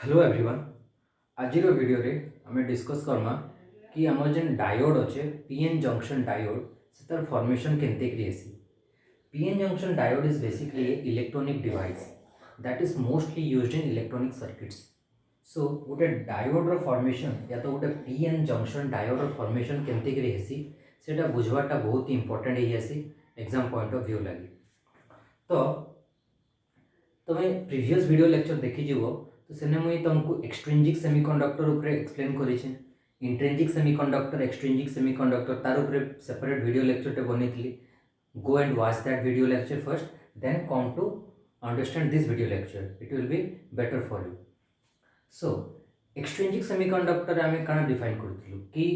Hello everyone. आज video रे आम डिस्कस करमा कि आम जेन डायोड अच्छे पीएन जंक्शन डायोड से तार फॉर्मेशन केनते क्रिएसी। PN junction diode is basically a electronic device that is mostly used in electronic circuits. So गोटे डायोड रो फॉर्मेशन या तो गोटे पीएन जंक्शन डायोड रो फॉर्मेशन केनते क्रिएसी सेटा बुझवाटा बहुत ही इंपोर्टेंट है एग्जाम पॉइंट ऑफ व्यू लगी। तो तुम्हें प्रीवियस वीडियो लेक्चर देखी तो सेने मुई तुमको एक्सट्रिंजिक सेमीकंडक्टर ऊपर एक्सप्लेन करिछि। इंट्रिंजिक सेमीकंडक्टर एक्सट्रिंजिक सेमीकंडक्टर तार ऊपर सेपरेट वीडियो लेक्चर टे बनेइतली। Go and watch that video lecture first, then come to understand this video lecture, it will be better for you. So extrinsic semiconductor आमे काना define करथिलु कि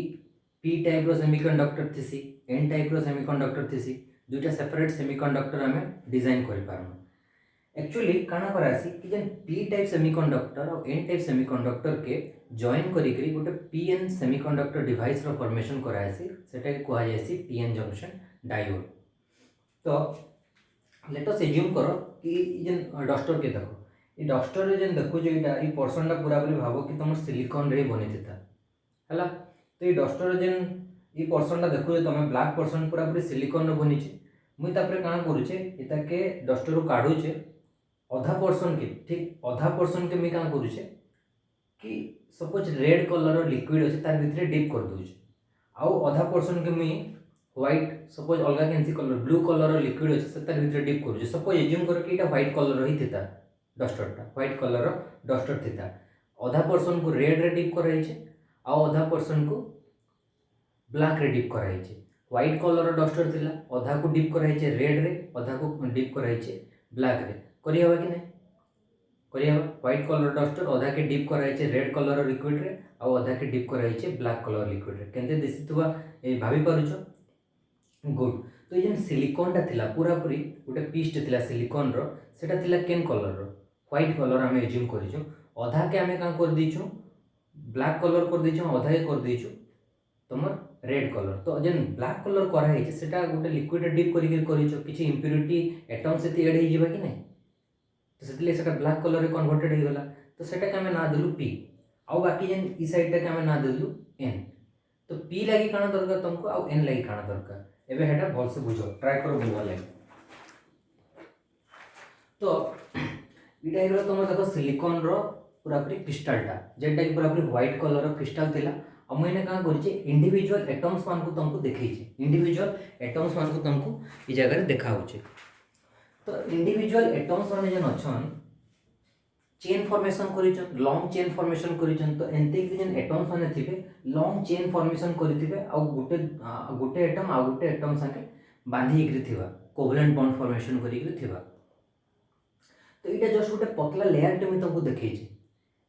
P type रो semiconductor थिसी, एन टाइप रो semiconductor थिसी, दुटा सेपरेट सेमीकंडक्टर आमे डिजाइन करि पारमु। एक्चुअली काना करासी कि जेन पी टाइप सेमीकंडक्टर और एन टाइप सेमीकंडक्टर के जॉइन करी गोटे पीएन सेमीकंडक्टर डिवाइस रो फॉर्मेशन करासी, सेटा के कहा जायसी पीएन जंक्शन डायोड। तो लेट अस एज्यूम करो कि जेन डस्टर के देखो, ये डस्टर रे जेन देखो जो एटा ई पोर्शन टा पूरा पूरी भाबो कि तुम सिलिकॉन रे बनिथिता हला। तो ये डस्टर रे जेन ई पोर्शन टा देखो, तुम ब्लैक पोर्शन पूरा पूरी सिलिकॉन रो बनिछि। मुई तापरे काना करूचे, एता के डस्टर रो काढुचे अधा पोर्शन के, ठीक अधा पोर्शन के मुई काना करूचे कि सपोज रेड कलर लिक्विड अच्छे तार भितर डिप कर दूचे, आउ अधा पोर्शन के मुई व्हाइट सपोज अलग कैंसी कलर ब्लू कलर लिक्विड अच्छे से तार भितर डिप करूचे। सपोज एज्यूम करो कि एटा व्हाइट कलर ही थिता, डस्टरटा व्हाइट कलर डस्टर थिता। अधा पोर्शन को रेड रे डिप कराइछे आउ अधा पोर्शन को ब्लैक रे डिप कराइछे। व्हाइट कलर डस्टर थिला, अधा को डिप कराइछे रेड रे, अधा को डिप कराइछे ब्लैक रे। करि हबा कि नै? करि हबा। व्हाइट कलर डस्टर अधा के डिप कराइछे रेड कलर लिक्विड रे आउ अधा के डिप कराइछे ब्लैक कलर लिक्विड रे। केनते दिसितुवा ए भाबी पारुछो? गुड। तो ये सिलिकॉन टा थिला पूरा पूरी गोटे पीस थिला सिलिकॉन रो, सेटा थिला केन कलर रो? व्हाइट कलर आमे एज्यूम करिछु। अधा के आमे का कर दिछु ब्लैक कलर कर दिछु, अधा के कर दिछु तमर रेड कलर। तो जेन ब्लैक कलर करा है सेटा गोटे लिक्विड रे डिप करिके करिछु, किछि इंप्योरिटी एटम से ऐड हे जिबा कि नै? तो से ब्लैक कलर रे कन्वर्टेड हो गला। तो सेटा के ना देलु पी, आउ बाकी जेन ई साइड टा के ना देलु एन। तो पी लगी काना दरकार तुमको, आउ एन लगी काना दरकार। एबे हेटा भल से बुझो, ट्राई करो बुझवा लगी। तो इटा हेलो तुम देखो सिलिकॉन रो पूरा पूरी क्रिस्टल टा, जेटा कि पूरा पूरी व्हाइट कलर रो क्रिस्टल थिला। अब मैंने कहा करिछि इंडिविजुअल एटम्स मान को तुमको देखैछि, इंडिविजुअल एटम्स मान को तुमको ई जगह रे देखाउछि। तो इंडिविजुअल एटम्स माने जन अछन चेन फॉर्मेशन करिछन, लॉन्ग चेन फॉर्मेशन करिछन। तो एंते कि जन एटम्स माने थिबे लॉन्ग चेन फॉर्मेशन करिथिबे, आ गुटे एटम आ गुटे एटम संगे बांधी इकरी थिबा, कोवलेंट बॉन्ड फॉर्मेशन करी इकरी थिबा। तो इटा जस्ट गुटे पतला लेयर टे मी तुमको देखैछि।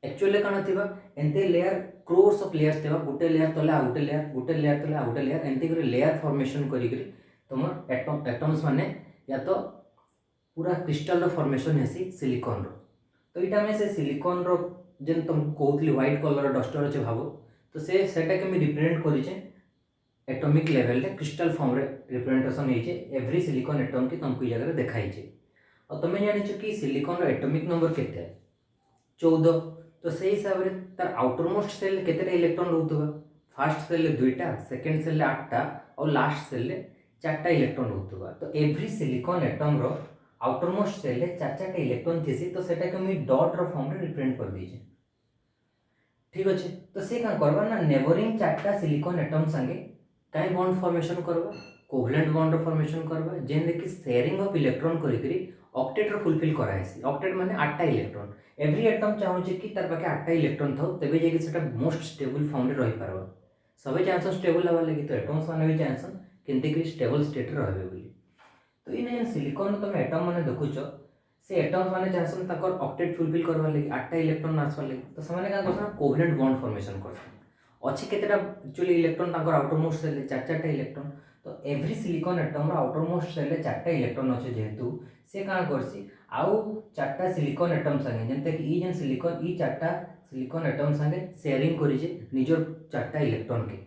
एक्चुअली काना थिबा एंते लेयर क्रोर्स ऑफ लेयर्स थिबा, गुटे लेयर तले आ गुटे लेयर, गुटे लेयर तले आ गुटे लेयर, एंते करी लेयर फॉर्मेशन करी करी तुमर एटम्स माने या तो पूरा क्रिस्टल रो फॉर्मेशन हेसी सिलिकॉन रो। तो इटा में से सिलिकॉन रो जेन तुम कहतली व्हाइट कलर डस्टर अच्छे भाबो, तो से सेटा के मी रिप्रेजेंट करिचे एटॉमिक लेवल रे क्रिस्टल फॉर्म रे रिप्रेजेंटेशन हेचे। एवरी सिलिकॉन एटम के तुमको ई जगह रे देखाइचे। और तुम जानिछ कि सिलिकॉन रो एटॉमिक नंबर केते है? 14। तो से हिसाब रे तार आउटर मोस्ट सेल केतेटा इलेक्ट्रॉन रहउतबा? फर्स्ट सेल रे 2टा, सेकंड सेल रे 8टा और लास्ट सेल रे 4टा इलेक्ट्रॉन रहउतबा। तो एवरी सिलिकॉन एटम रो आउटर मोस्ट सेल रे 4-4टा इलेक्ट्रॉन थिसी। तो सेटा के मी डॉट रो फॉर्म रे रिप्रेजेंट कर दीजे, ठीक अछि। तो से का करबा ना नेबरिंग 4टा सिलिकॉन एटम संगे काई बॉन्ड फॉर्मेशन करबा? कोवलेंट बॉन्ड रो फॉर्मेशन करबा, जेन रे कि शेयरिंग ऑफ इलेक्ट्रॉन करी करी ऑक्टेट रो फुलफिल कराइसी। ऑक्टेट माने 8टा इलेक्ट्रॉन। एवरी एटम चाहूचे कि तार पाखे 8टा इलेक्ट्रॉन थाउ, तबे जे कि सेटा मोस्ट स्टेबल फॉर्म रे रहि पारबा। सबे चांस स्टेबल हवा लगी, तो एटम्स माने भी चांस केनते कि स्टेबल स्टेट रे रहबे बोली। तो इन सिलिकॉन तुम एटम माने देखुछ, से एटम्स माने चाहसन ताकर ऑक्टेट फुलफिल करबा लगी 8टा इलेक्ट्रॉन आसबा लगी। तो समाने का करसन कोवलेंट बॉन्ड फॉर्मेशन करसन। अच्छे केतेटा एक्चुअली इलेक्ट्रॉन ताकर आउटर मोस्ट सेल 4-4टा इलेक्ट्रॉन। तो एवरी सिलिकॉन एटम रो आउटर मोस्ट सेल 4टा इलेक्ट्रॉन अच्छे, जेहेतु से का करसी आउ 4टा सिलिकॉन एटम संगे जेंते कि ई जेन सिलिकॉन ई 4टा सिलिकॉन एटम संगे शेयरिंग करिजे निजर 4टा इलेक्ट्रॉन के।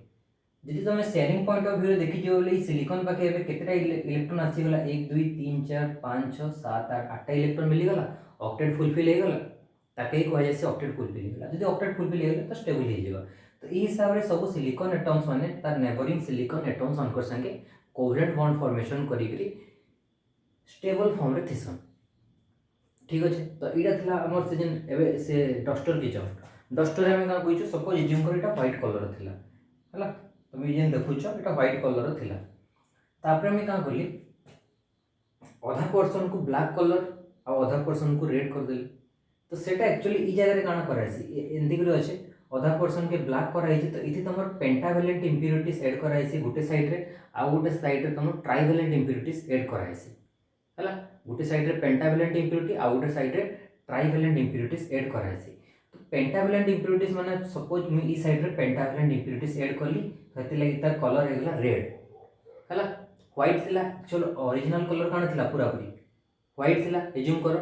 जदि तुम शेयरिंग पॉइंट ऑफ व्यू देखि जो बोले सिलिकॉन पाखे एबे केतेटा इलेक्ट्रॉन आसी गला? 1 2 3 4 5 6 7 8 8टा इलेक्ट्रॉन मिली गला, ऑक्टेट फुलफिल हे गला। ताके ही कह जाए ऑक्टेट फुलफिल होला जदी ऑक्टेट फुलफिल होला तो स्टेबल हो जाएगा। तो ई हिसाब रे सब सिलिकॉन एटम्स माने तार नेबरिंग सिलिकॉन एटम्स अनकर संगे कोवलेंट बॉन्ड फॉर्मेशन करी स्टेबल फॉर्म रे थिसन। ठीक अच्छे तो यहाँ था आम से जेन एवं से डस्टर किचन डस्टर आम क्या कहीचु सपोज इज्यूम कर यहाँ व्हाइट कलर थिला है तुम जेन देखुच यहाँ व्हाइट कलर थिला तापर आम क्या कली अधा पर्सन को ब्लैक कलर आ अधा पर्सन को रेड करदेली तो सेटा एक्चुअली ई जगह काଣା कराइसी एंती करी अच्छे अधा पर्सन के ब्लैक कराई तो इति तुम पेंटावेलेंट इंप्यूरिटीज ऐड कराइसी गोटे साइड रे आ गोटे साइड रे तुम ट्राइवेलेंट इंप्यूरिटीज ऐड कराइसी है गोटे साइड रे पेंटावेलेंट इंप्यूरिटी आ गोटे साइड रे ट्राइवेलेंट इंप्यूरिटीज ऐड कराइसी तो पेंटावेलेंट इंप्यूरिटीज माने सपोज मु ई साइड रे पेंटावेलेंट इंप्यूरिटीज ऐड करली तो लगी तार कलर हे गला रेड है व्हाइट थिला एक्चुअल ओरिजिनल कलर काना थिला पूरा पूरी व्हाइट थिला एज्यूम करो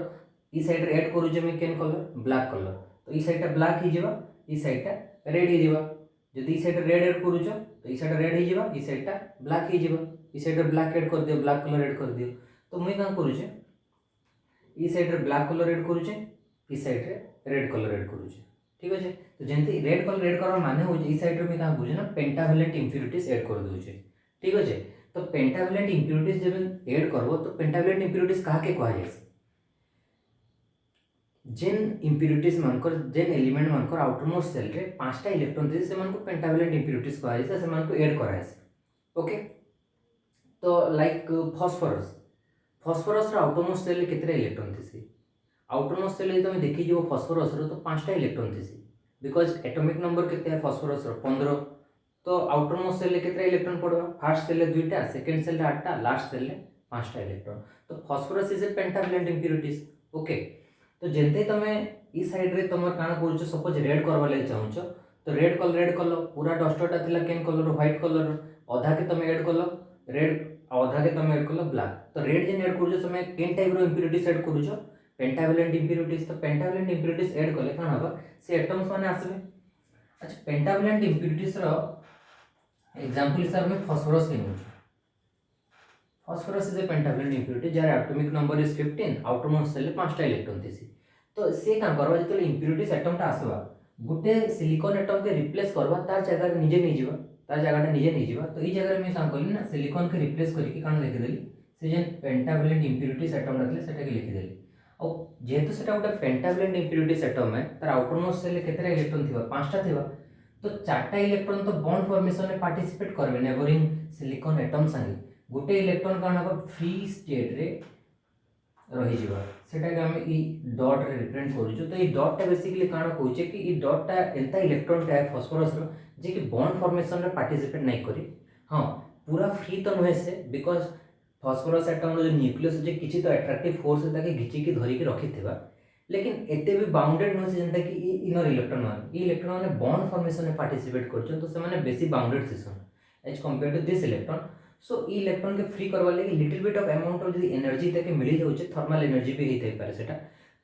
ई साइड रे ऐड करू जे मैं केन कलर ब्लैक कलर तो ई साइड टा ब्लैक ही जीवा ई साइड टा रेड ही जीवा जदी ई साइड रेड ऐड करू तो ई साइड रेड ही जीवा ई साइड टा ब्लैक ही जीवा ई साइड ब्लैक ऐड कर दियो ब्लैक कलर ऐड कर दियो तो मुई क्या करूचे ई साइड रे ब्लैक कलर ऐड करूचे ई साइड रे रेड कलर ऐड करूचे ठीक अच्छे तो जंती रेड कलर ऐड करवा माने हो ई साइड रे मैं क्या बुझे ना पेंटावेलेंट इंप्यूरिटीज ऐड कर दोचे ठीक अच्छे तो पेंटावेलेंट इंप्यूरिटीज जब ऐड करबो तो पेंटावेलेंट इंप्यूरिटीज कहा के कहा जाय जेन इंप्यूरिटीज मानकर जेन एलिमेंट मानकर आउटरमोस्ट सेल रे पांचटा इलेक्ट्रॉन थी से मान को पेंटावेलेंट इंप्यूरिटीज कहा जाय से मान को ऐड कराय ओके तो like phosphorus phosphorus outermost shell केतरे इलेक्ट्रॉन थी आउटरमोस्ट सेल तुम देखी जो फास्फोरस तो पांचटा इलेक्ट्रॉन थी बिकज एटॉमिक नंबर केते फास्फोरस 15 तो आउटरमोस्ट सेल केतरे इलेक्ट्रॉन पड़वा फर्स्ट सेल 2टा सेकंड सेल 8टा लास्ट सेल 5टा इलेक्ट्रॉन तो phosphorus is a pentavalent impurities okay तो जेते तुम ई साइड रे तुम काना करूछ सपोज रेड करवा ले चाहूछ तो रेड कलर पूरा डस्टरटा थिला केन कलर व्हाइट कलर आधा के तुम ऐड कल रेड आधा के तुम ऐड कल ब्लैक तो रेड जेन ऐड करूछ तुम केन टाइप रो इंप्यूरिटीज ऐड करूछ पेंटावेलेंट इंप्यूरिटीज तो पेंटावेलेंट इंप्यूरिटीज ऐड कले काना हबा से एटम्स माने आसबे। अच्छा पेंटावेलेंट इंप्यूरिटीज रो एग्जांपल हिसाब में फास्फोरस के phosphorus is a pentavalent impurity जार atomic number is 15 outermost shell 5टा इलेक्ट्रॉन थी तो से का करबा जतले इंप्यूरिटीज एटमटा आसबा गुटे सिलिकॉन एटम के रिप्लेस करबा तार जगह रे निजे नै जीवा तार जगहटा निजे नहीं जीवा तो ई जगह में काम कली ना सिलिकॉन के रिप्लेस करके कान लिखि देली से जेन पेंटावेलेंट इंप्यूरिटीज एटम रखले सेटा के लिखि देली और जेहेतु सेटा गोटे पेंटावेलेंट इंप्यूरिटीज एटम है तार आउटरमोस्ट सेल केतरा इलेक्ट्रॉन थिबा 5टा थिबा तो 4टा इलेक्ट्रॉन तो बॉन्ड फॉर्मेशन में पार्टिसिपेट करबे नेबरिंग सिलिकॉन एटम संगे गोटे इलेक्ट्रॉन कान हबा फ्री स्टेट रे रही जीवा सेटा के हम ई डॉट रे रिप्रेजेंट करूछु तो ई डॉट टा बेसिकली काना कहूचे कि ई डॉट टा एंता इलेक्ट्रॉन टा है फास्फोरस रो जे कि बॉन्ड फॉर्मेशन रे पार्टिसिपेट नहीं करी हां पूरा फ्री तो नहे से बिकॉज फास्फोरस एटम रो जो न्यूक्लियस जे किछि तो अट्रैक्टिव फोर्स है ताकि घिची की धरी के रखी थिबा लेकिन एते भी बाउंडेड न से जेंता कि ई इनर इलेक्ट्रॉन मान ई इलेक्ट्रॉन माने बॉन्ड फॉर्मेशन में पार्टिसिपेट करछन तो से माने बेसी बाउंडेड थिसन as compare to this electron so ई इलेक्ट्रॉन के फ्री करवा लगे little bit of amount of जदी एनर्जी तक मिली जाउचे थर्मल एनर्जी भी हेते पारे सेटा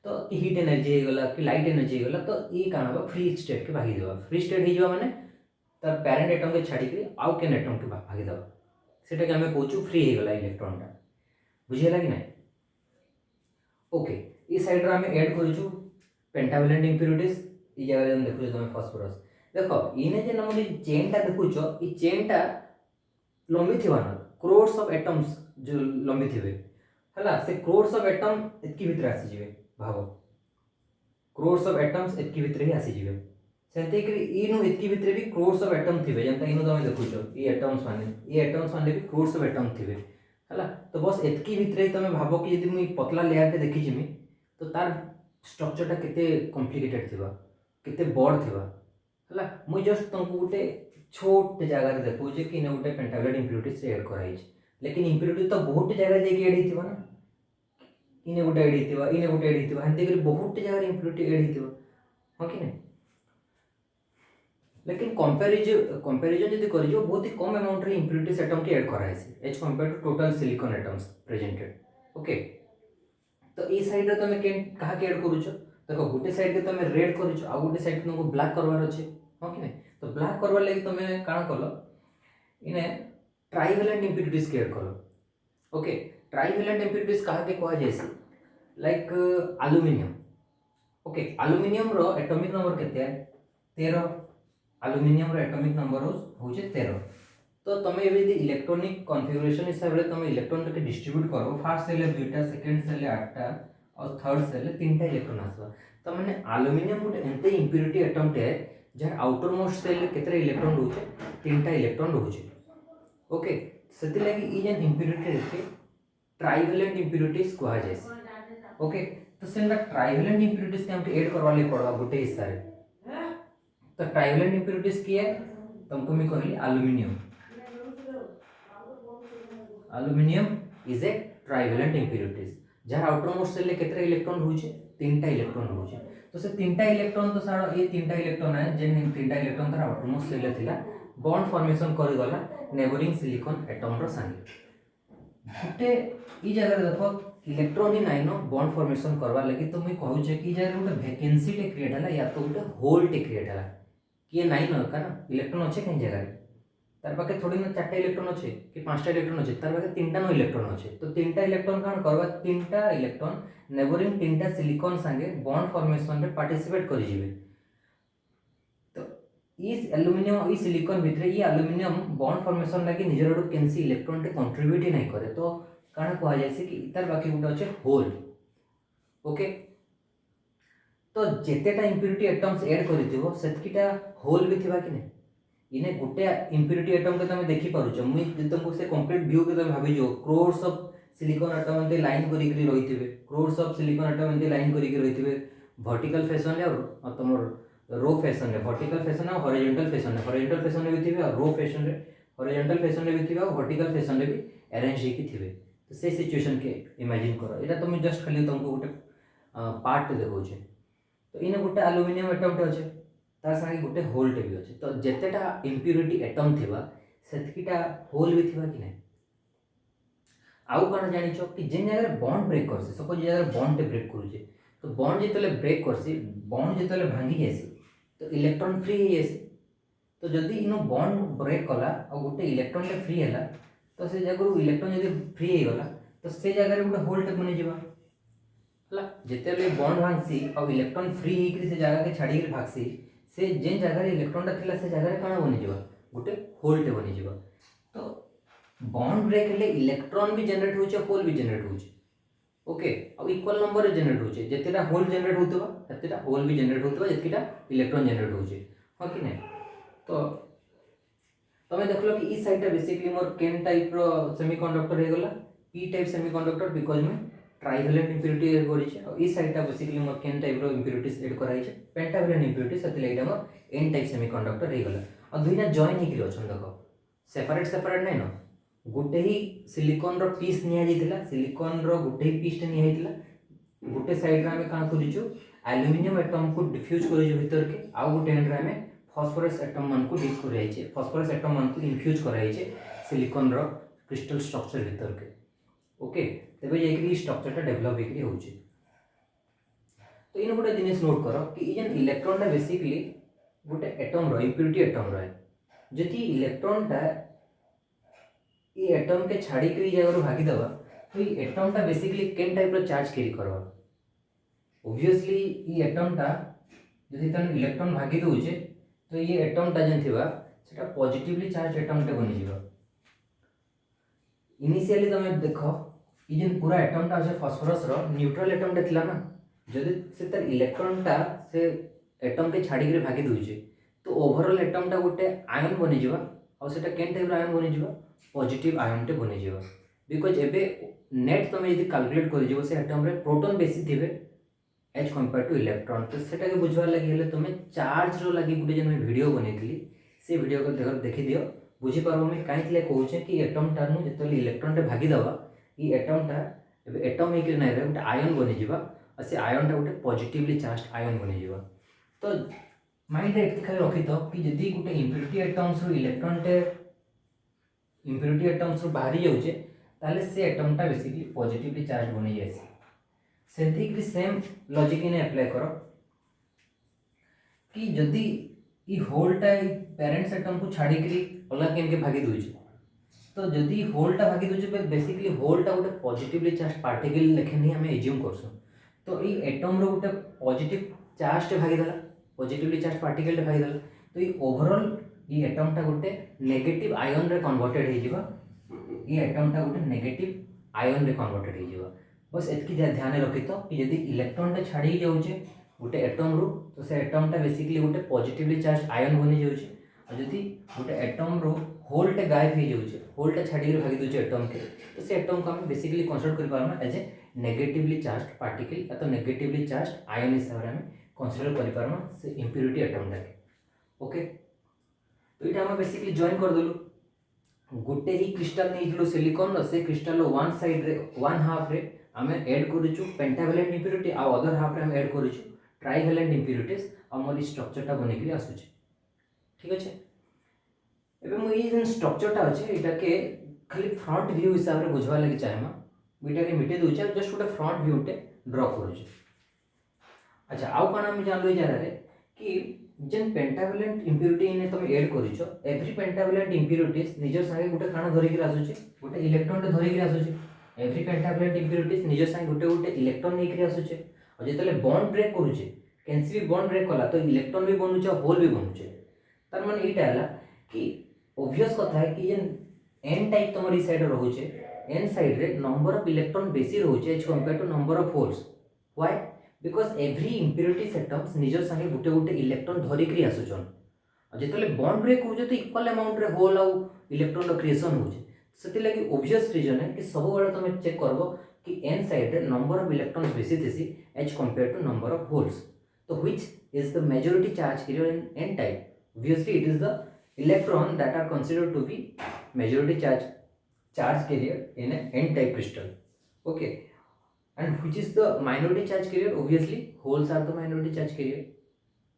तो हीट एनर्जी हे गला कि लाइट एनर्जी हे गला तो ई काना बा फ्री स्टेट के भागी देबा फ्री स्टेट हे जवा माने तार पेरेंट एटम के छाड़ी के आउ केन एटम के भागी देबा सेटा के हमें कहूछु फ्री हे गला इलेक्ट्रॉन टा बुझियला कि नै ओके ई साइड रे हमें ऐड करूछु पेंटावेलेंट इंप्यूरिटीज ई जगह हम देखु तुम फास्फोरस देखो इने जे नमली चेन टा देखुछो ई चेन टा लंबी थिबा ना क्रोड्स ऑफ एटम्स जो लंबी थिबे हला से क्रोड्स ऑफ एटम एतकी भीतर आसी जिवे भागो क्रोड्स ऑफ एटम्स एतकी भीतर ही आसी जिवे सेंते कि इनु एतकी भीतर भी क्रोड्स ऑफ एटम थिबे जनता इनु तुम देखुछो ई एटम्स माने भी क्रोड्स ऑफ एटम थिबे हला तो बस एतकी भीतर ही तुम भाबो कि यदि मुई पतला लेयर पे देखि जिमी तो तार स्ट्रक्चर टा केते कॉम्प्लिकेटेड थिबा केते बड़ थिबा हला मुई जस्ट तुमको गुटे छोटे जगह देखो जे कि गोटे पेंटावेलेंट इंप्यूरिटीज से ऐड कराई लेकिन इंप्यूरिटी तो बहुत जगह जे ऐड हिथिबा ना इने गोटे ऐड हिथिबा इने गोटे ऐड हिथिबा हंते कर बहुत जगह इंप्यूरिटी ऐड हिथिबा हां कि नहीं लेकिन कंपैरिजन यदि करियो बहुत ही कम अमाउंट रे इंप्यूरिटीज एटम के ऐड कराई as compare to total silicon atoms presented okay तो ई साइड रे तुम के कहा के ऐड करूछो देखो गोटे साइड के तुम रेड करूछो आ गोटे साइड तुमको ब्लैक करवार अछि हां कि नहीं तो ब्लैक करवा लगी तुम्हें काना कलो इने ट्राइवेलेंट इंप्यूरिटीज के ऐड कलो ओके ट्राइवेलेंट इंप्यूरिटीज कहा के कहा जैसे लाइक एल्युमिनियम ओके एल्युमिनियम रो एटॉमिक नंबर केते है 13 एल्युमिनियम रो एटॉमिक नंबर होचे 13 तो तुम ये इलेक्ट्रॉनिक कॉन्फ़िगरेशन हिसाब से तुम इलेक्ट्रॉन के डिस्ट्रीब्यूट करो फर्स्ट सेल 2टा सेकंड सेल 8टा और थर्ड सेल 3टा इलेक्ट्रॉन आसबा तो माने एल्युमिनियम गोटे एंते इंप्योरिटी एटम टे जहाँ आउटर मोस्ट सेल केते इलेक्ट्रॉन रोचे 3टा इलेक्ट्रॉन रोचे ओके सेति लागि ई जेन इंप्योरिटी रे ट्राइवेलेंट इंप्योरिटीज कहा जाय ओके तो सेंटा ट्राइवेलेंट इंप्योरिटीज के हमके ऐड करवा ले पड़वा गोटे हिस्सा रे तो ट्राइवेलेंट इंप्योरिटीज की है तुमको मैं कहली aluminium is a trivalent impurities जहाँ आउटर मोस्ट सेल केते इलेक्ट्रॉन होचे 3टा इलेक्ट्रॉन होचे तो से 3टा इलेक्ट्रॉन तो सारा ये 3टा इलेक्ट्रॉन है जेन 3टा इलेक्ट्रॉन तार आउटर मोस्ट सेल थिला बॉन्ड फॉर्मेशन करि गला नेबरिंग सिलिकॉन एटम रो संगे गोटे ई जगह देखो इलेक्ट्रॉन ही नाइन बॉन्ड फॉर्मेशन करवा लगी तो मैं कहूँ कि जगह गोटे वैकेंसी टे क्रिएट है या तो गोटे होल टे क्रिएट है किए नाइन का ना इलेक्ट्रॉन अच्छे कहीं जगह तार पाखे थोड़ी ना 4टा इलेक्ट्रॉन अच्छे कि 5टा इलेक्ट्रॉन अच्छे तार पाखे 3टा नो इलेक्ट्रॉन अच्छे तो 3टा इलेक्ट्रॉन कौन करवा 3टा इलेक्ट्रॉन नेबरिंग 3टा सिलिकॉन संगे बॉन्ड फॉर्मेशन रे पार्टिसिपेट करि जिवे तो इस एल्युमिनियम ई सिलिकॉन भितरे ई एल्युमिनियम बॉन्ड फॉर्मेशन लागि निजर डू केनसी इलेक्ट्रॉन टे कंट्रीब्यूट ही नहीं करे तो काना कहा जाय से कि इतार बाकी गुटे अच्छे होल ओके तो जेतेटा इंप्योरिटी एटम्स ऐड करिथिबो सेतकीटा होल भी थिबा कि नै इने गुटे इंप्योरिटी एटम के तमे देखि पारुछ मुई जे तुमको से कंप्लीट व्यू के तमे भाबि जो क्रोर्स ऑफ सिलिकॉन एटम एंते लाइन करि करि रहिथिबे क्रोर्स ऑफ सिलिकॉन एटम एंते लाइन करि करि रहिथिबे वर्टिकल फैशन रे और तमर रो फैशन रे वर्टिकल फैशन और हॉरिजॉन्टल फैशन रे भी थिबे और रो फैशन रे हॉरिजॉन्टल फैशन रे भी थिबे और वर्टिकल फैशन रे भी अरेंज हे कि थिबे तो से सिचुएशन के इमेजिन करो एटा तुम जस्ट खाली तुमको गोटे पार्ट देखौछे तो इने गोटे एल्युमिनियम एटम टे अच्छे तार संगे गोटे होल टे भी अच्छे तो जेतेटा इंप्योरिटी एटम थिबा सेतकीटा होल भी थिबा कि नै आउ कण जानिछो कि जेन जगह बॉन्ड ब्रेक करसे सपोज जे जगह बॉन्ड टे ब्रेक करूचे तो बॉन्ड जेतले ब्रेक करसी बॉन्ड जेतले भांगी जायसी तो इलेक्ट्रॉन फ्री हो जायसी तो जदी इनो बॉन्ड ब्रेक कला और गोटे इलेक्ट्रॉन टे फ्री हैला तो से जगह इलेक्ट्रॉन जदी फ्री हो गला तो से जगह रे गोटे होल टे बनि जिबा हला जेतेले बॉन्ड भांगसी और इलेक्ट्रॉन फ्री हेकरी से जगह के छाडी के भागसी से जेन जगह रे इलेक्ट्रॉन टा थिला से जगह रे काना बनि जिबा गोटे होल टे बनि जिबा तो बॉन्ड ब्रेक ले इलेक्ट्रॉन भी जनरेट होचे होल भी जनरेट होचे ओके और इक्वल नंबर रे जनरेट होचे जेतेटा होल जनरेट होतबा सेतेटा होल भी जनरेट होतबा जेतेटा इलेक्ट्रॉन जनरेट होचे हां कि नै तो तमे देखलो कि ई साइडटा बेसिकली मोर केन टाइप रो सेमीकंडक्टर हे गला पी टाइप सेमीकंडक्टर बिकॉज में ट्राइवेलेंट इंप्योरिटी ऐड करिছে और ई साइडटा बेसिकली मोर केन टाइप रो इंप्योरिटीज ऐड कराइছে पेंटावेलेंट इंप्योरिटी सतले एटा मोर एन टाइप सेमीकंडक्टर हे गला और दुईना जॉइन हे कि अछन देखो सेपरेट नै न गोटे ही सिलिकॉन रो पीस निया जितला सिलिकॉन रो गोटे ही पीस निया हितला गोटे साइड रे हमें कान करिछु एल्युमिनियम एटम को डिफ्यूज करिछु भीतर के आ गोटे एंड रे हमें फॉस्फोरस एटम मान को डिप कराइছে फॉस्फोरस एटम मान को इन्फ्यूज कराइছে सिलिकॉन रो क्रिस्टल स्ट्रक्चर भीतर के ओके तबे जे कि स्ट्रक्चर टा डेवलप हेकरी होचे तो इन गोटे जिनिस नोट करो कि जेन इलेक्ट्रॉन टा बेसिकली गोटे एटम रो इंप्योरिटी एटम रो जति इलेक्ट्रॉन टा ई एटम के छाड़ी करी जगह भागी दवा तो ई एटम टा बेसिकली केन टाइप रो चार्ज कैरी करबा ऑब्वियसली ई एटम टा जति तन इलेक्ट्रॉन भागी दोचे तो ये एटम टा जेन थिबा सेटा पॉजिटिवली चार्ज एटम टे बनि जिवो इनिशियली तमे देखो ई जेन पूरा एटम टा আছে फॉस्फोरस रो न्यूट्रल एटम टे थिला ना जदि से तर इलेक्ट्रॉन टा से एटम के छाड़ी के भागी दोचे तो ओवरऑल एटम टा गोटे आयन बनि जिवो और सेटा केन टाइप रो आयन बनि जिवो पॉजिटिव आयन टे बनि जिवो बिकॉज़ एबे नेट तमे यदि कैलकुलेट करि जिवो से एटम रे प्रोटॉन बेसी थिबे एज कंपेयर टू इलेक्ट्रॉन तो सेटा के बुझवा लगी हेले तुमे चार्ज रो लगी गुटे जन वीडियो बनेइतली से वीडियो को देखि दियो बुझी पारो मैं काहे ले कहू छे कि एटम टा नु जतले इलेक्ट्रॉन टे भागी दवा ई एटम टा एबे एटम हे कि नै रे गुटे आयन बनि जिबा और से आयन टा गुटे पॉजिटिवली चार्ज आयन बनि जिबा तो माइंड रे खाली रखि तो कि जदी गुटे इंप्योरिटी एटम्स रो इलेक्ट्रॉन टे इंप्योरिटी एटम्स रो बाहरी जाउचे ताले से एटम टा बेसिकली पॉजिटिवली चार्ज बनि जायसी सेंथिक सेम लॉजिक इने अप्लाई करो कि जदी ई होलटा ई पेरेंट्स एटम को छाड़ी करी अलग केन के भागी दोइछ तो जदी होलटा भागी दोइछ बेसिकली होलटा गोटे पॉजिटिवली चार्ज पार्टिकल लेखे नहीं हमें एज्यूम करसु तो ये एटम रो गोटे पॉजिटिव चार्ज टे भागी देला, पॉजिटिवली चार्ज पार्टिकल टे भागी देला, तो ये ओवरऑल ये एटम टा गोटे नेगेटिव आयन रे कन्वर्टेड हो जिवो, ये एटम टा गोटे नेगेटिव आयन रे कन्वर्टेड हो जिवो। बस एतकी ध्यान रखि तो कि यदि इलेक्ट्रॉन टा छाड़ी जाउचे गोटे एटम रो, तो से एटम टा बेसिकली गोटे पॉजिटिवली चार्ज आयन बनी जाउचे, और यदि गोटे एटम रो होल टे गायब हो जाउचे, होल टा छाड़ी के भागी दोचे एटम के, तो से एटम को हम बेसिकली कंसीडर कर पारमा as a negatively charge particle या तो नेगेटिवली चार्ज आयन हिसाब से हम कंसीडर कर पारमा से इम्प्योरिटी एटम टा। ओके, तो ये आम बेसिकली जॉइन करदेलु गोटे ही क्रिस्टाल नहीं सिलिकॉन से क्रिस्टाल वन साइड रे वन हाफ रे आम एड करूँ पेंटावेलेंट इम्प्योरिटी आ अदर हाफ रे हम एड करूँ ट्राइवेलेंट इम्प्योरिटीज आमर स्ट्रक्चरटा बनिक आसूचे। ठीक अच्छे, एवं मुझे स्ट्रक्चरटा अच्छे यहाँ के खाली फ्रंट व्यू हिसाब से बुझवा लगे चाहेमा मुझे मिटे दूचे जस्ट गोटे फ्रंट व्यूटे ड्र करुचे। अच्छा, आउ कौन आम जानल जगह कि जेन पेंटावेलेंट इम्प्योरिटी ने तुम ऐड करिछ, एवरी पेंटावेलेंट इम्प्योरिटीज निजर संगे गोटे काण धरिक आसुचे, गोटे इलेक्ट्रॉन टे धरिक आसुचे। एवरी पेंटावेलेंट इम्प्योरिटीज निजर संगे गोटे गोटे इलेक्ट्रॉन लेकर आसुचे, और जेतले बॉन्ड ब्रेक करूचे कैंसी भी बॉन्ड ब्रेक कला तो इलेक्ट्रॉन भी बनूचे और होल भी बनूचे। तार माने एटा हला कि ऑब्वियस कथा है कि जेन एन टाइप तुम ई साइड रहुचे, एन साइड रे नंबर ऑफ इलेक्ट्रॉन बेसी रहुचे as compare to number of holes. Why? Because every impurity atoms निजर संगे गोटे गोटे इलेक्ट्रॉन धरिक आसुचन, और जितने बॉन्ड ब्रेक हो तो इक्वल अमाउंट रे होल आउ इलेक्ट्रॉन क्रिएशन हो, से लगी ऑब्वियस रीजन है कि सब बेले तुम चेक करब कि एन साइड रे नंबर ऑफ इलेक्ट्रॉन्स बेसी थी as compare to number of holes. तो which is the majority charge carrier in N type? Obviously it is the electron that are considered to be majority charge carrier in an n-type crystal. Okay, and which is the minority charge carrier? Obviously holes are the minority charge carrier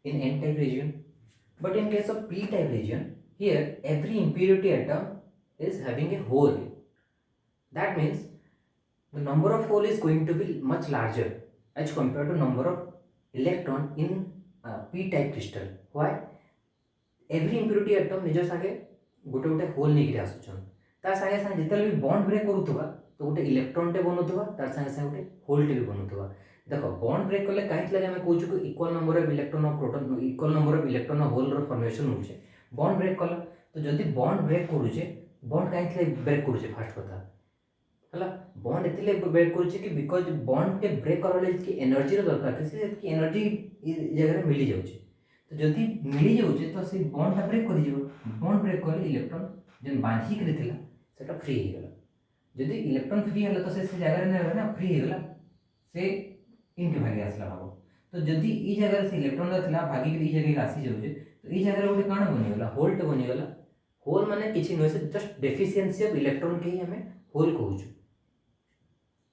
in n-type region. But in case of p-type region, here every impurity atom is having a hole. That means the number of hole is going to be much larger as compared to number of electron in p-type crystal. Why? Every impurity atom निज सागे गोटे गोटे whole नहीं आसुचन, तार सागे सागे जिते भी बॉन्ड ब्रेक करूथुबा तो गोटे इलेक्ट्रॉन टे बनउथुबा, तार सागे सागे गोटे होल टे भी बनउथुबा। देखो बॉन्ड ब्रेक कले काहे लगे हमें कहूछु कि equal number of electron of proton equal number of electron of hole रो फॉर्मेशन होचे। बॉन्ड ब्रेक कला तो जदि बॉन्ड ब्रेक करूचे, बॉन्ड काहे ब्रेक करूचे फर्स्ट कथा हला, बॉन्ड एतिले ब्रेक करूचे कि बिकॉज बॉन्ड के ब्रेक करले कि एनर्जी रो दरकार से कि एनर्जी ई जगह मिली जाउचे, तो जदि मिली जाउचे तो से बॉन्ड ब्रेक कर दियो। बॉन्ड ब्रेक कले इलेक्ट्रॉन जेन बांधिक थिला सेटा फ्री हो गला, जदि इलेक्ट्रॉन फ्री हला तो से जगह रे ना फ्री हो गला, से इनके भागे आसला भागो। तो जदि ई जगह से इलेक्ट्रॉन थिला भागी के ई जगह आसी जाउचे तो ई जगह रे गोटे काण बनि गला, होल टे बनि गला। होल माने किछि न से जस्ट डेफिशिएंसी ऑफ इलेक्ट्रॉन के ही हमें होल कहूछु,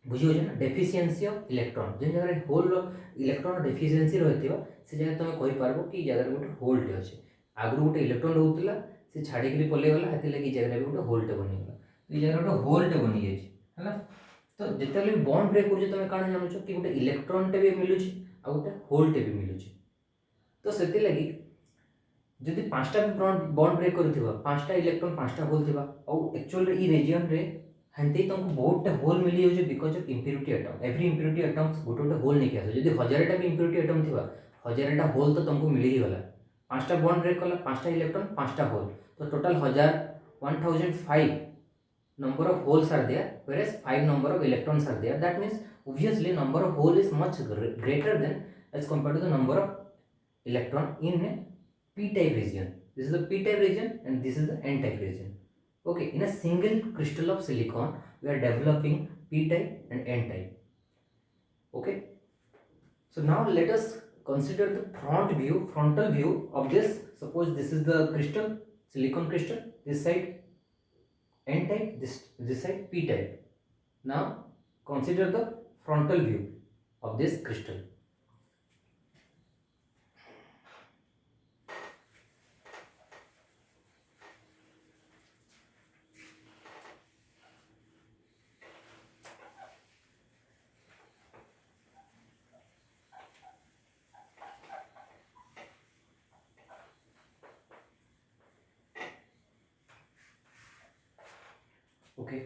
बुझी होजे ना, डेफिशिएंसी ऑफ इलेक्ट्रॉन जेन जगह होल इलेक्ट्रॉन डेफिशिएंसी रहथिबा से जगह तुम कहि पारबो कि जगह गोटे होल टे अछि। आगु गोटे इलेक्ट्रॉन रहउतला से छाड़ी के पले गला, हेते लगी जगह भी गोटे होल टे बनि गला, तो ई जगह गोटे होल टे बनि जाय छै हला। तो जेतेले बॉन्ड ब्रेक करू तुम काण जानुछ कि गोटे इलेक्ट्रॉन टे भी मिलुछि आ गोटे होल टे भी मिलुछि। तो सेति लगी जदि पांचटा बॉन्ड ब्रेक करूथिबा, पांचटा इलेक्ट्रॉन पांचटा होल थिबा और एक्चुअल रे ई रीजन रे हेंते तुमको बहुत होल मिली जाउछ because of impurity atom. Every impurity atoms गोटे गोटे होल नहीं आसो, जदि 1000टा भी इम्प्योरिटी एटम थिबा 1000टा होल तो तुमको मिली ही गला। पांचटा बॉन्ड ब्रेक कला, पांचटा इलेक्ट्रॉन पांचटा होल, तो total 1005 number of holes are there whereas 5 number of electrons are there. That means obviously number of hole is much greater than as compared to the number of electron in a p-type region. This is the p-type region and this is the n-type region. Okay, in a single crystal of silicon we are developing p-type and n-type. Okay, so now let us consider the frontal view of this. Suppose this is the crystal, silicon crystal, this side n-type, this side p-type. Now consider the frontal view of this crystal. Okay,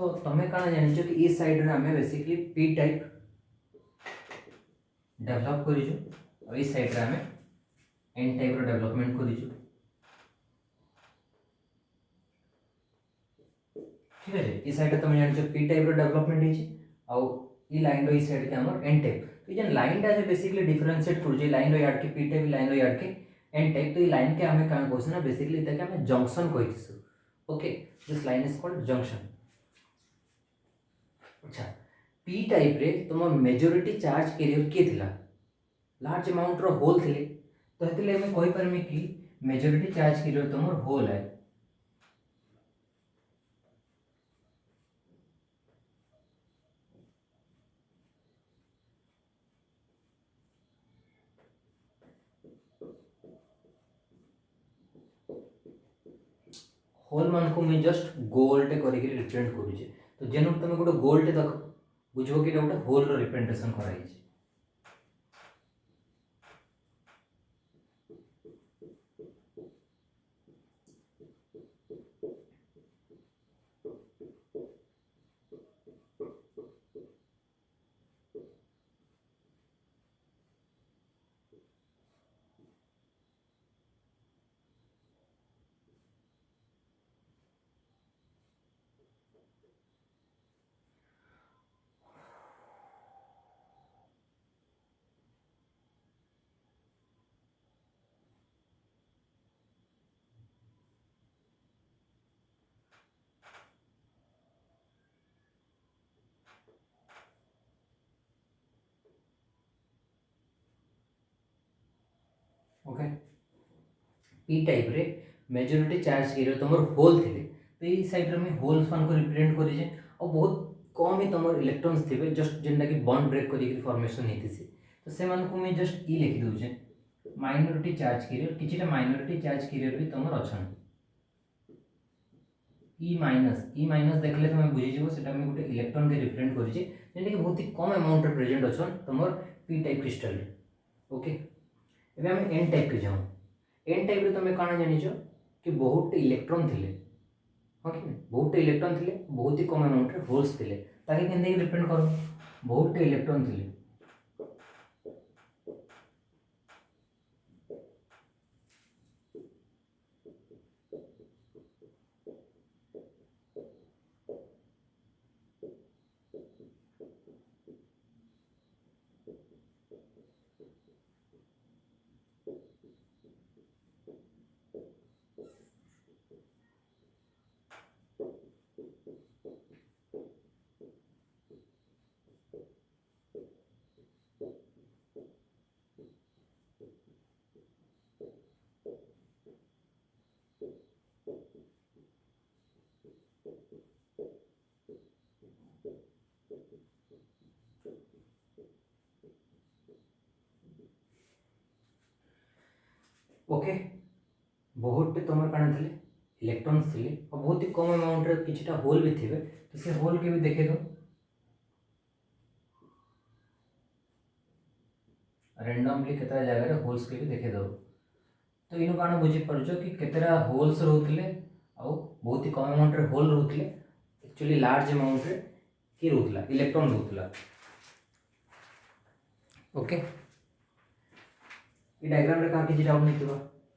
तो तुम कण जान कि इस side रे आमे basically P type develop करिजु और इस साइड रे आमे एन टाइप रो डेवलपमेंट करिजु। ठीक है इस साइड तुम जान पी टाइप रो डेवलपमेंट है आउ ई लाइन रो ई साइड के हमर एन टाइप। तो ये लाइन टा जे बेसिकली डिफरेंशिएट करू जे लाइन रो याड के पी टाइप लाइन रो याड के एन टाइप। तो ई लाइन के हमें का कहछ ना बेसिकली ताके हमें जंक्शन कहिसु। Okay this line is called junction. अच्छा पी टाइप रे तुम मेजॉरिटी चार्ज कैरियर के थिला लार्ज अमाउंट रो होल थिले। तो हेतिले हमें कहि परमे कि मेजॉरिटी चार्ज कैरियर तुम होल है। होल मान को मैं जस्ट गोल टे करी रिप्रेजेंट करू छे। तो जेनु तुम गोटे गोल टे देख बुझो कि गोटे होल रो रिप्रेजेंटेशन कराई छे। ओके पी टाइप रे मेजॉरिटी चार्ज कैरियर तुम होल थिले। तो ये साइड रे मैं होल्स मान को रिप्रेजेंट करी जे और बहुत कम ही तुम इलेक्ट्रॉन्स थिबे जस्ट जेनटा कि बॉन्ड ब्रेक करी फॉर्मेशन हेतिसी। तो से मान को मैं जस्ट ई लिखि दउचे माइनॉरिटी चार्ज कैरियर किछिटा माइनॉरिटी चार्ज कैरियर भी तुम अछन। ई माइनस देखले तुम बुझी जीवो सेटा मैं गोटे इलेक्ट्रॉन के रिप्रेजेंट करी जे जेनटा कि बहुत ही कम अमाउंट रे प्रेजेंट अछन तुमर पी टाइप क्रिस्टल रे। ओके एबे हम एन टाइप के जाऊ। एन टाइप रे तुम काना जानिछ कि बहुत इलेक्ट्रॉन थिले। हाँ कि बहुत इलेक्ट्रॉन थिले बहुत ही कम अमाउंट रे होल्स थिले ताकि केनते रिप्रेजेंट करो बहुत इलेक्ट्रॉन थिले। ओके बहुत तुम काना थिले इलेक्ट्रॉन्स थिले और बहुत ही कम अमाउंट रे किछटा होल भी थिबे। तो से होल के भी देखे दो रैंडमली केतरा जगह रे होल्स के भी देखे दो। तो इनु काना बुझी परछो कि केतरा होल्स रहउतले और बहुत ही कम अमाउंट रे होल रहउतले एक्चुअली लार्ज अमाउंट रे की रहउतला इलेक्ट्रॉन रहउतला। ओके ई डायग्राम रे का किछि डाउट नै थिबा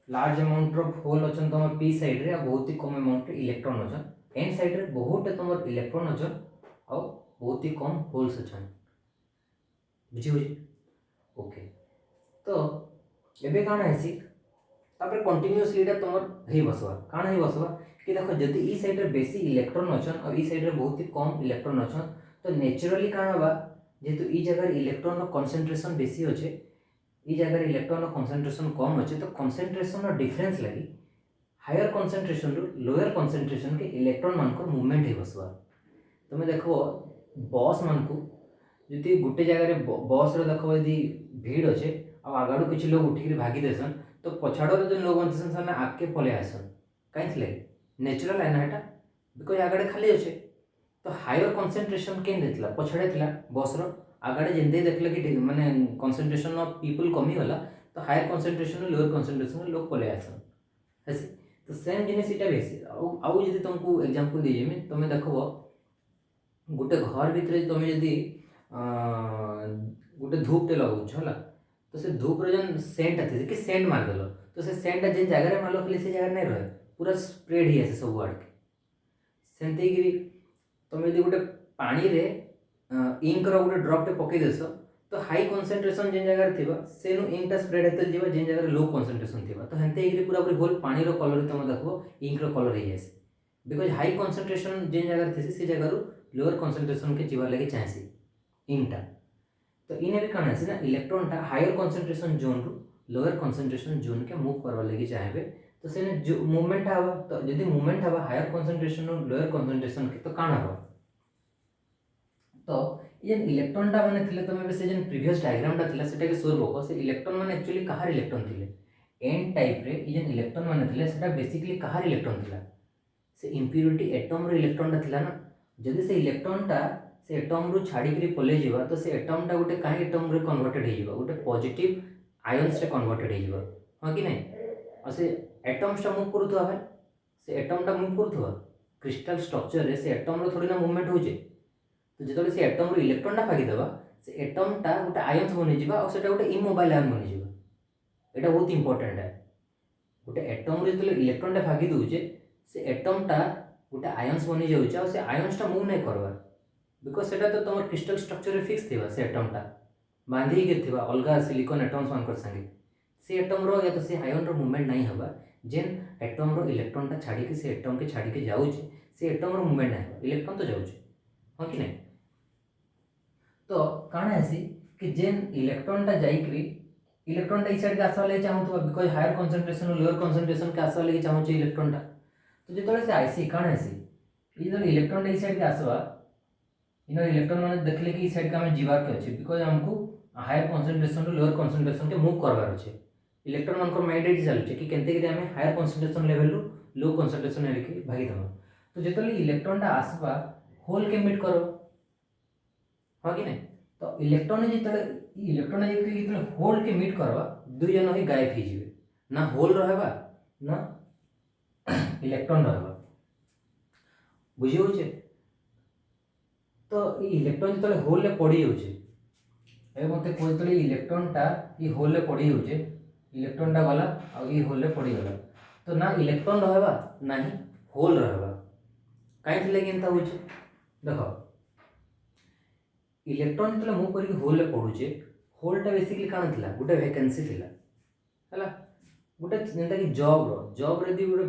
लार्ज अमाउंट ऑफ होल अछन तमर पी साइड रे बहुत ही कम अमाउंट रे इलेक्ट्रॉन अछन एन साइड रे बहुत तमर इलेक्ट्रॉन अछन और बहुत ही कम होल्स अछन बुझी बुझी। ओके तो एबे काना हेसी तापर कंटीन्यूअसली एटा तमर हे बसवा काना हे बसवा कि देखो जदि ई साइड रे बेसी इलेक्ट्रॉन अछन और ई साइड रे बहुत ही कम इलेक्ट्रॉन अछन तो नेचुरली काना बा जेतु ई जगह इलेक्ट्रॉन रो कंसंट्रेशन बेसी होचे ई जगह इलेक्ट्रॉन रो कंसंट्रेशन कम होचे। तो कंसंट्रेशन रो डिफरेंस लगी हायर कंसंट्रेशन रो लोअर कंसंट्रेशन के इलेक्ट्रॉन मान को मूवमेंट हे बसवा। तुम देखो बॉस मान को जदि गोटे जगह रे बॉस रो देखो यदि भीड़ अच्छे आ आगाड़ू किसी लोग उठिक भागी देसन तो पछाड़ो जो लोग अंतसन से आगे पले आसन कहीं नेचुरल है ना एटा बिकज आगड़े खाली अच्छे। तो हायर कंसंट्रेशन के देथिला पछाड़े थिला बस रो आगड़े जेंदे देखले कि माने कंसंट्रेशन ऑफ पीपल कमी होला तो हायर कंसंट्रेशन लोअर कंसंट्रेशन लोग पले आसन हेसी। तो सेम जिनिस इटा बेसी आउ जदि तुमको एग्जांपल दे जेमी तुम देखबो गोटे घर भितर तुम जदि गोटे धूपटे लगाउछ है तो से धूप जेन सेंटा थे कि सेंट मारदेल तो से सेंटा जेन जगह मारल खाली से जगह नहीं रहे पूरा स्प्रेड ही आसे सब आड़ के सेमती तुम यदि गोटे पानी रे इंकर गोटे ड्रपटे पकई देस तो हाई कनसेंट्रेशन जेन जगह थी सेनु इंकटा स्प्रेड होते जीवा जेन जगह लो कनसेंट्रेशन थी तो हेंते पूरा पूरी होल पानी कलर तुम देखो इंकर कलर हो जाए बिकज हाई कनसेंट्रेशन जेन जगह थी से जगह लोअर कनसेंट्रेशन के जीवार लगे चाहेसी इंकटा तो इन भी कौन है ना इलेक्ट्रॉनटा हायर कनसेंट्रेशन जोन रु लोअर कनसेंट्रेशन जोन के मूव करवा लगी चाहे तो से जो मूवमेंट हम तो जब मूवमेंट हम हायर कनसेंट्रेशन और लोअर कनसेंट्रेशन के तो कौन हम तो ये इलेक्ट्रॉनटा माने थिले तुम से जेन प्रीवियस डायग्रामटा थिला सेटा के सोल्व हो से इलेक्ट्रॉन माने एक्चुअली कहार इलेक्ट्रॉन थिले एन टाइप रे ये इलेक्ट्रॉन माने थिले सेटा बेसिकली कहार इलेक्ट्रॉन थिला से इम्प्योरिटी एटम रो इलेक्ट्रॉनटा थिला ना जदि से इलेक्ट्रॉनटा से एटम रु छाड़ी पलै जावा तो से एटमटा गोटे कहीं एटम रे कन्वर्टेड हो जावा गोटे पॉजिटिव आयन्स रे कन्वर्टेड हो जावा हां कि नहीं और से एटम्स मूव करूथवा भाई से एटमटा मूव करूथवा क्रिस्टल स्ट्रक्चर रे से एटम रो थोड़ी ना मूवमेंट होजे तो जो से एटम रो इलेक्ट्रॉनटा फागी देबा से एटमटा गोटे आयन्स बनि जिबा और सेटा गोटे इमोबाइल आयन बनि जिबा एटा बहुत इंपोर्टेंट है गोटे एटम रे जो इलेक्ट्रॉनटा फागी दउचे से एटमटा गोटे आयन्स बनि जाउचे और से आयन्सटा मूव नहीं करवा बिकज सेटा तो तुम क्रिस्टल स्ट्रक्चर रे फिक्स थिबा से एटमटा बांधी के थिबा अलगा सिलिकॉन एटम्स मानकर संगे से एटम रो या तो से आयन रो मूवमेंट नहीं हबा जेन एटम रो इलेक्ट्रॉनटा छाड़ी के से एटम के छाड़ी के जाउचे से एटम रो मूवमेंट नहीं हबा इलेक्ट्रॉन तो जाउचे हां कि नहीं तो काण है कि जेन इलेक्ट्रॉनटा जाइकरी इलेक्ट्रॉनटा ई साइड के आसवा लगे चाहूथबा बिकज हायर कंसंट्रेशन और लोअर कंसंट्रेशन के आसवा लगे चाहूचे इलेक्ट्रॉनटा तो जेतले से आईसी काण है ये जो इलेक्ट्रॉनटा ई साइड के आसवा इन इलेक्ट्रॉन माने देखले कि ई साइड के हमें जीवार के अछि बिकज हमको हायर कंसंट्रेशन और लोअर कंसंट्रेशन के मूव करबार अछि इलेक्ट्रॉन मान को मैंडेट चलुचे कि केनते कि हमें हायर कंसंट्रेशन लेवल रु लो कंसंट्रेशन लेके भागी दमा तो जेतले इलेक्ट्रॉनटा आसवा होल के मीट करो हाँ कि नहीं तो इलेक्ट्रॉन जितने होल के मीट करवा दुई जन ही गायब हो ना होल रहबा ना इलेक्ट्रॉन रहबा बुझी होचे तो इलेक्ट्रॉन जितने होल ले पड़ी जाउचे ए मते कोइ तले इलेक्ट्रॉनटा ई होल ले पड़ी जाउचे इलेक्ट्रॉनटा वाला आ ई होल ले पड़ी गला तो ना इलेक्ट्रॉन रहबा ना ही होल रहबा काई थिले केनता होचे देखो इलेक्ट्रॉन जो मूव करके होल में पड़ुचे होलटा बेसिकली काण थिला गोटे वैकेंसी थिला हला गोटे जेंता कि जॉब रे दी गोटे